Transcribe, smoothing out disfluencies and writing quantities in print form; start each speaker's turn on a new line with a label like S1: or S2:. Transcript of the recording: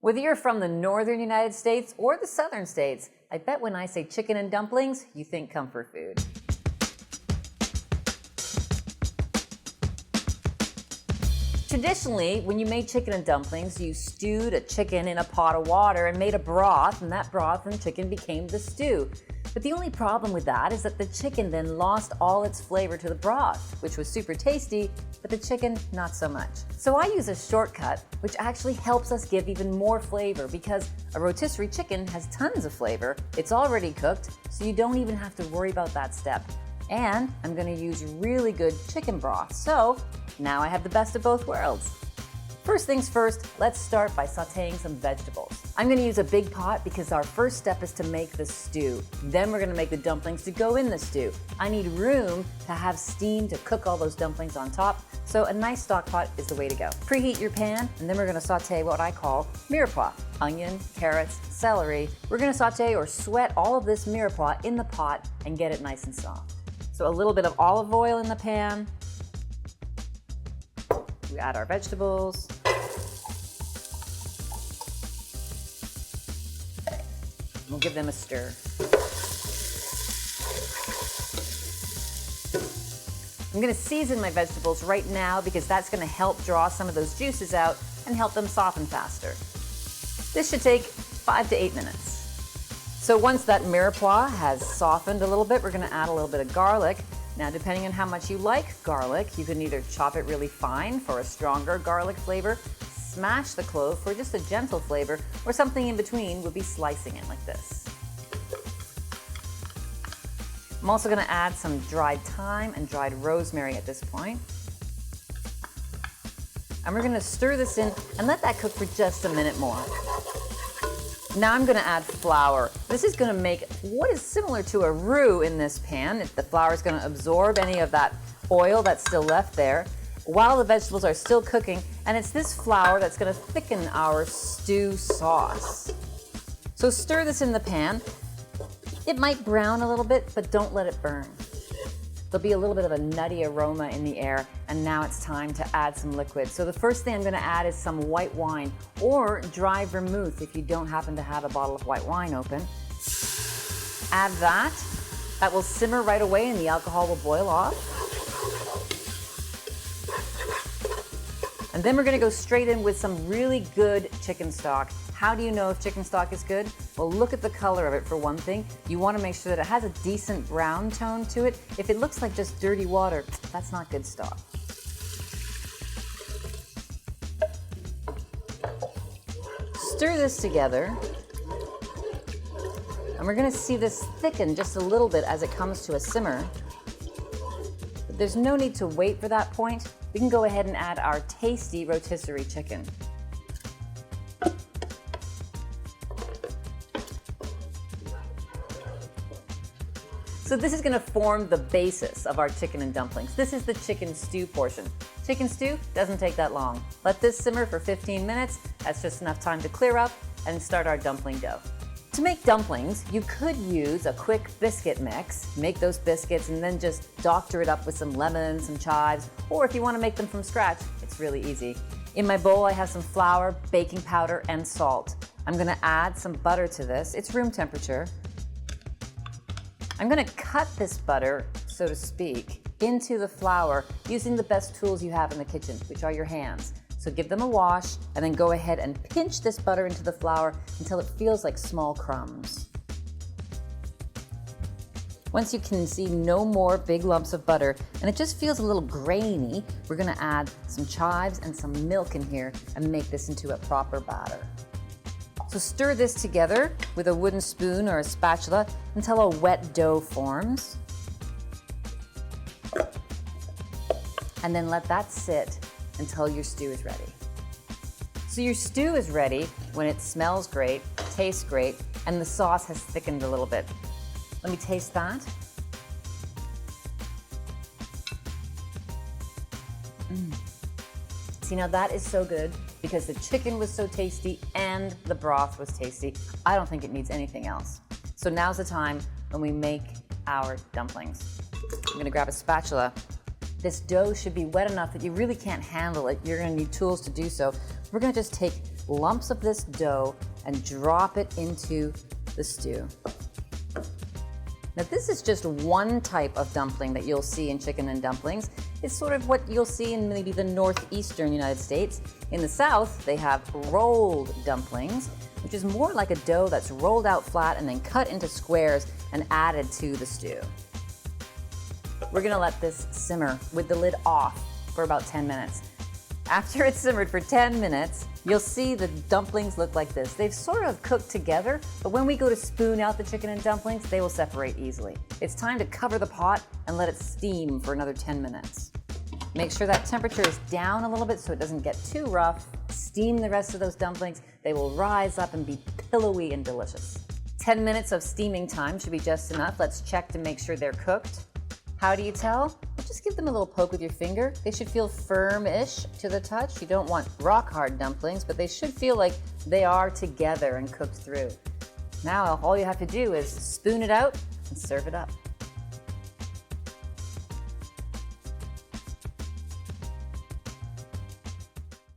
S1: Whether you're from the northern United States or the southern states, I bet when I say chicken and dumplings, you think comfort food. Traditionally, when you made chicken and dumplings, you stewed a chicken in a pot of water and made a broth, and that broth and chicken became the stew. But the only problem with that is that the chicken then lost all its flavor to the broth, which was super tasty, but the chicken not so much. So I use a shortcut, which actually helps us give even more flavor because a rotisserie chicken has tons of flavor. It's already cooked, so you don't even have to worry about that step. And I'm going to use really good chicken broth, so now I have the best of both worlds. First things first, let's start by sauteing some vegetables. I'm going to use a big pot because our first step is to make the stew. Then we're going to make the dumplings to go in the stew. I need room to have steam to cook all those dumplings on top, so a nice stock pot is the way to go. Preheat your pan, and then we're going to saute what I call mirepoix. Onion, carrots, celery. We're going to saute or sweat all of this mirepoix in the pot and get it nice and soft. So a little bit of olive oil in the pan. We add our vegetables. We'll give them a stir. I'm going to season my vegetables right now because that's going to help draw some of those juices out and help them soften faster. This should take 5 to 8 minutes. So once that mirepoix has softened a little bit, we're going to add a little bit of garlic. Now, depending on how much you like garlic, you can either chop it really fine for a stronger garlic flavor, smash the clove for just a gentle flavor, or something in between would be slicing it like this. I'm also going to add some dried thyme and dried rosemary at this point. And we're going to stir this in and let that cook for just a minute more. Now I'm going to add flour. This is going to make what is similar to a roux in this pan. The flour is going to absorb any of that oil that's still left there while the vegetables are still cooking, and it's this flour that's going to thicken our stew sauce. So stir this in the pan. It might brown a little bit, but don't let it burn. There'll be a little bit of a nutty aroma in the air, and now it's time to add some liquid. So the first thing I'm going to add is some white wine or dry vermouth if you don't happen to have a bottle of white wine open. Add that. That will simmer right away and the alcohol will boil off. And then we're going to go straight in with some really good chicken stock. How do you know if chicken stock is good? Well, look at the color of it for one thing. You want to make sure that it has a decent brown tone to it. If it looks like just dirty water, that's not good stock. Stir this together. And we're going to see this thicken just a little bit as it comes to a simmer. But there's no need to wait for that point. We can go ahead and add our tasty rotisserie chicken. So this is going to form the basis of our chicken and dumplings. This is the chicken stew portion. Chicken stew doesn't take that long. Let this simmer for 15 minutes. That's just enough time to clear up and start our dumpling dough. To make dumplings, you could use a quick biscuit mix. Make those biscuits and then just doctor it up with some lemon, some chives, or if you want to make them from scratch, it's really easy. In my bowl, I have some flour, baking powder, and salt. I'm going to add some butter to this. It's room temperature. I'm going to cut this butter, so to speak, into the flour using the best tools you have in the kitchen, which are your hands. So give them a wash and then go ahead and pinch this butter into the flour until it feels like small crumbs. Once you can see no more big lumps of butter and it just feels a little grainy, we're going to add some chives and some milk in here and make this into a proper batter. So stir this together with a wooden spoon or a spatula until a wet dough forms. And then let that sit until your stew is ready. So your stew is ready when it smells great, tastes great, and the sauce has thickened a little bit. Let me taste that. See, now that is so good because the chicken was so tasty and the broth was tasty. I don't think it needs anything else. So now's the time when we make our dumplings. I'm gonna grab a spatula. This dough should be wet enough that you really can't handle it. You're gonna need tools to do so. We're gonna just take lumps of this dough and drop it into the stew. Now this is just one type of dumpling that you'll see in chicken and dumplings. It's sort of what you'll see in maybe the northeastern United States. In the South, they have rolled dumplings, which is more like a dough that's rolled out flat and then cut into squares and added to the stew. We're gonna let this simmer with the lid off for about 10 minutes. After it's simmered for 10 minutes, you'll see the dumplings look like this. They've sort of cooked together, but when we go to spoon out the chicken and dumplings, they will separate easily. It's time to cover the pot and let it steam for another 10 minutes. Make sure that temperature is down a little bit so it doesn't get too rough. Steam the rest of those dumplings. They will rise up and be pillowy and delicious. 10 minutes of steaming time should be just enough. Let's check to make sure they're cooked. How do you tell? Well, just give them a little poke with your finger. They should feel firm-ish to the touch. You don't want rock-hard dumplings, but they should feel like they are together and cooked through. Now, all you have to do is spoon it out and serve it up.